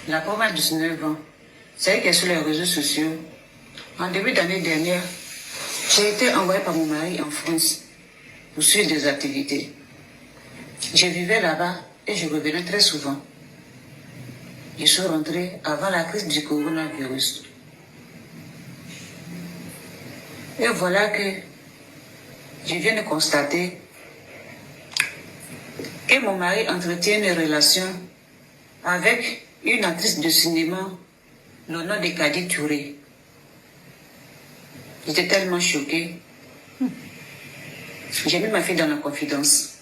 La pauvre a 19 ans. C'est elle qui est sur les réseaux sociaux. En début d'année dernière, j'ai été envoyée par mon mari en France pour suivre des activités. Je vivais là-bas et je revenais très souvent. Je suis rentrée avant la crise du coronavirus. Et voilà que je viens de constater que mon mari entretient une relation avec une actrice de cinéma, le nom de Kadi Touré. J'étais tellement choquée. J'ai mis ma fille dans la confidence.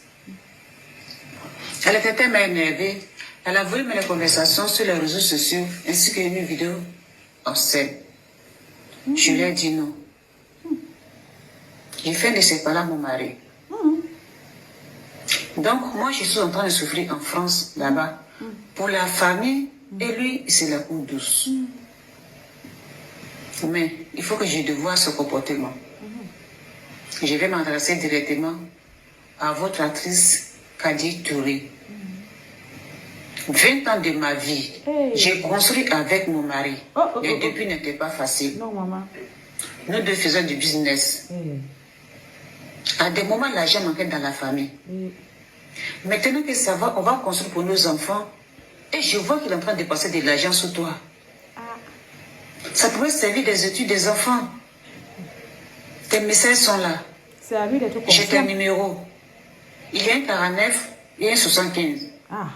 Elle était tellement énervée. Elle a voulu mettre les conversations sur les réseaux sociaux ainsi qu'une vidéo en scène. Je lui ai dit non. J'ai fait de séparer à mon mari. Donc, moi, je suis en train de souffrir en France, là-bas, pour la famille, et lui, c'est la cour douce. Mais il faut que je devoie ce comportement. Je vais m'adresser directement à votre actrice Kadi Touré. 20 ans de ma vie, j'ai construit avec mon mari. Les débuts n'étaient pas faciles. Non, maman. Nous deux faisions du business. À des moments, l'argent manquait dans la famille. Maintenant que ça va, on va construire pour nos enfants. Et je vois qu'il est en train de passer de l'argent sur toi. Ça pourrait servir des études des enfants. Tes messages sont là. C'est à lui d'être confiant. J'ai tes numéros. Il y a un 49 et un 75. Ah.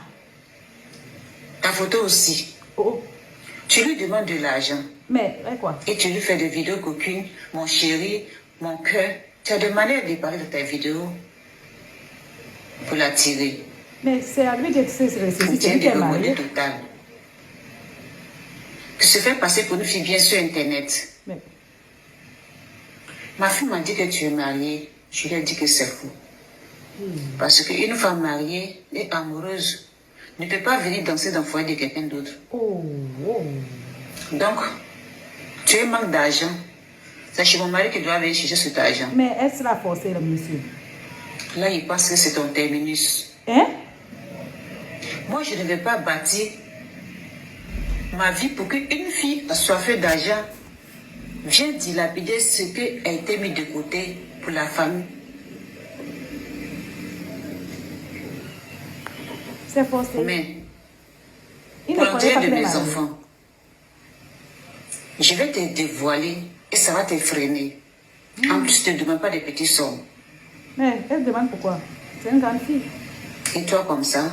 Ta photo aussi. Oh. Tu lui demandes de l'argent. Mais, quoi? Et tu lui fais des vidéos coquines. Mon chéri, mon cœur. Tu as demandé de parler de ta vidéo pour l'attirer. Mais c'est à lui d'être c'est lui qui qui est marié. Total. Qui se fait passer pour une fille bien sur Internet. Mais... Ma fille m'a dit que tu es mariée. Je lui ai dit que c'est fou. Parce qu'une femme mariée et amoureuse ne peut pas venir danser dans le foyer de quelqu'un d'autre. Donc, tu es manque d'argent. C'est chez mon mari qui doit venir chercher cet argent. Mais est-ce la forcé le monsieur? Là, il pense que c'est ton terminus. Hein? Moi, je ne vais pas bâtir ma vie pour qu'une fille assoiffée d'argent vienne dilapider ce qui a été mis de côté pour la famille. C'est forcé. Mais, il pour ne l'intérêt connaît de pas mes que enfants, je vais te dévoiler et ça va te freiner. En plus, ne te demande pas des petits sommes. Mais elle demande pourquoi? C'est une grande fille. Et toi, comme ça,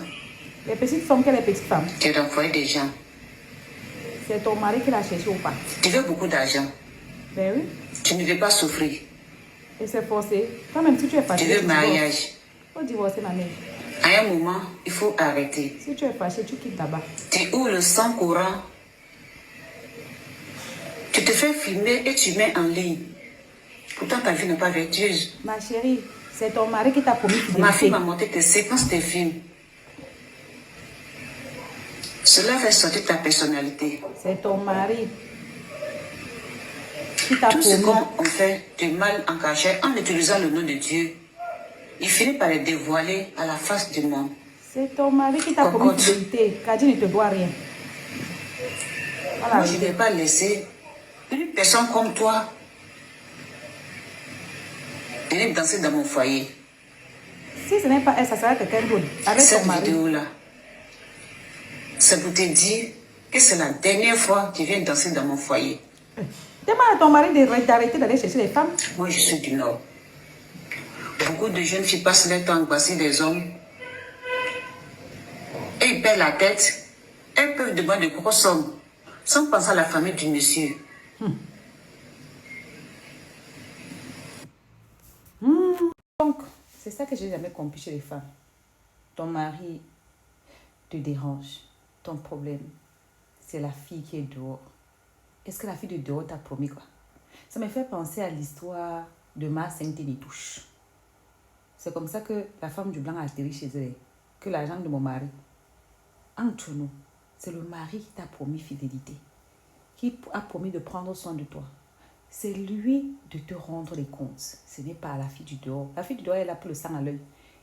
Les petites sommes que les petites femmes. tu es dans le foyer des gens. C'est ton mari qui l'a cherché ou pas? Tu veux beaucoup d'argent. Ben oui. Tu ne veux pas souffrir. Et c'est forcé. Toi même si tu es Tu fâché, veux mariage. il faut divorcer, ma mère. À un moment, il faut arrêter. Si tu es fâché, tu quittes là-bas. Tu ouvres le sang courant. Tu te fais filmer et tu mets en ligne. Pourtant, ta vie n'est pas vertueuse. Ma chérie, c'est ton mari qui t'a promis fidélité. Ma fille m'a montré tes séquences, tes films. Cela fait sortir ta personnalité. C'est ton mari qui t'a Tout ce promis. qu'on fait de mal en cachette en utilisant le nom de Dieu, il finit par les dévoiler à la face du monde. C'est ton mari qui t'a promis fidélité. Kadi ne te doit rien. Voilà. Moi, je ne vais pas laisser une personne comme toi venir danser dans mon foyer. Si ce n'est pas elle, ça sera quelqu'un d'autre. Avec Cette ton mari. vidéo-là, c'est pour te dire que c'est la dernière fois que tu viens danser dans mon foyer. Demande à ton mari d'arrêter d'aller chercher les femmes. Moi, je suis du Nord. Beaucoup de jeunes filles passent leur temps à embrasser des hommes. Et ils perdent la tête. Elles peuvent demander de grosses sommes sans penser à la famille du monsieur. Donc, c'est ça que j'ai jamais compris chez les femmes. Ton mari te dérange. Ton problème, c'est la fille qui est dehors. Est-ce que la fille de dehors t'a promis quoi? Ça me fait penser à l'histoire de Ma Sainte-Nitouche. C'est comme ça que la femme du blanc a atterri chez elle. Que l'agent de mon mari. Entre nous, c'est le mari qui t'a promis fidélité. Qui a promis de prendre soin de toi. C'est lui de te rendre les comptes. Ce n'est pas la fille du dehors. La fille du dehors, elle a pris le sang à l'œil.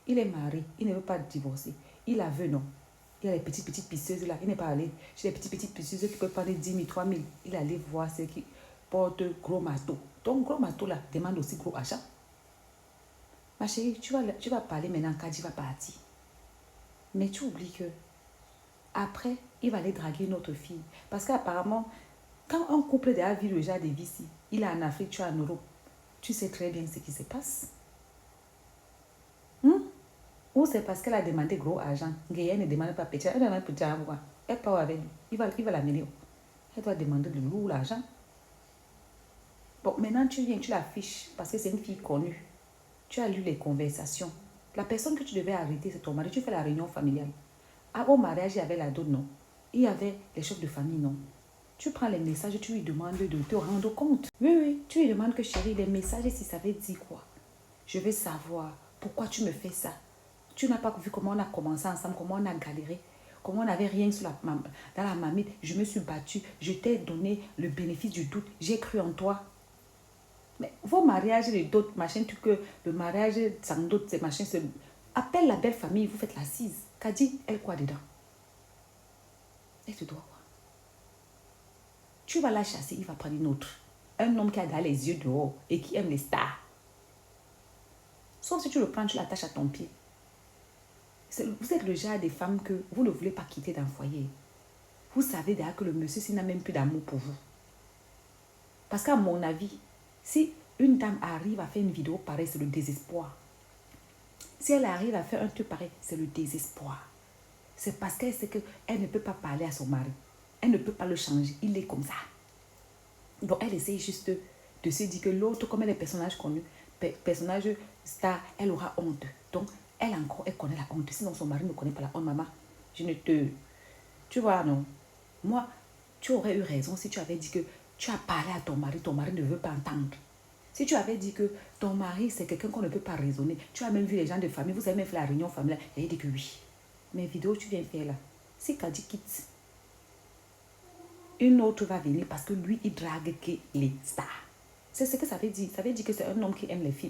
Il est marié, il ne veut pas divorcer. Il a vu, non. Il y a les petites pisseuses là. Il n'est pas allé chez les petites pisseuses qui peuvent prendre 10 000, 3 000. Il est allé voir ceux qui portent gros marteau. Donc, gros marteau là demande aussi gros argent. Ma chérie, tu vas parler maintenant quand il va partir. Mais tu oublies que après, il va aller draguer une autre fille. Parce qu'apparemment, quand un couple déjà vit le genre de vie ici, il est en Afrique, tu es en Europe, tu sais très bien ce qui se passe. Ou c'est parce qu'elle a demandé gros argent. Elle ne demande pas petit. Elle demande petit argent. Elle part avec lui. Il va l'amener. Elle doit demander de lourd l'argent. Bon, maintenant tu viens, tu l'affiches parce que c'est une fille connue. Tu as lu les conversations. La personne que tu devais arrêter, c'est ton mari. Tu fais la réunion familiale. Au mariage, il y avait la dot, non. Il y avait les chefs de famille, non. Tu prends les messages, tu lui demandes de te rendre compte. Oui, tu lui demandes que chérie, les messages, si ça veut dire quoi? Je veux savoir pourquoi tu me fais ça. Tu n'as pas vu comment on a commencé ensemble, comment on a galéré, comment on n'avait rien dans la marmite. Je me suis battue, je t'ai donné le bénéfice du doute, j'ai cru en toi. Mais vos mariages, les dots, machin, que le mariage sans dot, c'est machin, appelle la belle famille, vous faites l'assise. Kadi, elle quoi dedans? Elle te doit quoi? Tu vas la chasser, il va prendre une autre. Un homme qui a dans les yeux dehors et qui aime les stars. Sauf si tu le prends, tu l'attaches à ton pied. Vous êtes le genre de femmes que vous ne voulez pas quitter d'un foyer. Vous savez déjà que le monsieur, s'il n'a même plus d'amour pour vous. Parce qu'à mon avis, si une dame arrive à faire une vidéo pareille, c'est le désespoir. Si elle arrive à faire un truc pareil, c'est le désespoir. C'est parce qu'elle sait qu'elle ne peut pas parler à son mari. Elle ne peut pas le changer. Il est comme ça. Donc, elle essaie juste de se dire que l'autre, comme elle est personnage connu, personnage star, elle aura honte. Donc, elle encore, elle connaît la honte. Sinon, son mari ne connaît pas la honte. Maman, je ne te... Tu vois, non. Moi, tu aurais eu raison si tu avais dit que tu as parlé à ton mari ne veut pas entendre. Si tu avais dit que ton mari, c'est quelqu'un qu'on ne peut pas raisonner, tu as même vu les gens de famille, vous avez même fait la réunion familiale, et il dit que oui. Mais vidéo, tu viens faire là. Si Kadi quitte, une autre va venir parce que lui, il drague que les stars. C'est ce que ça veut dire. Ça veut dire que c'est un homme qui aime les filles.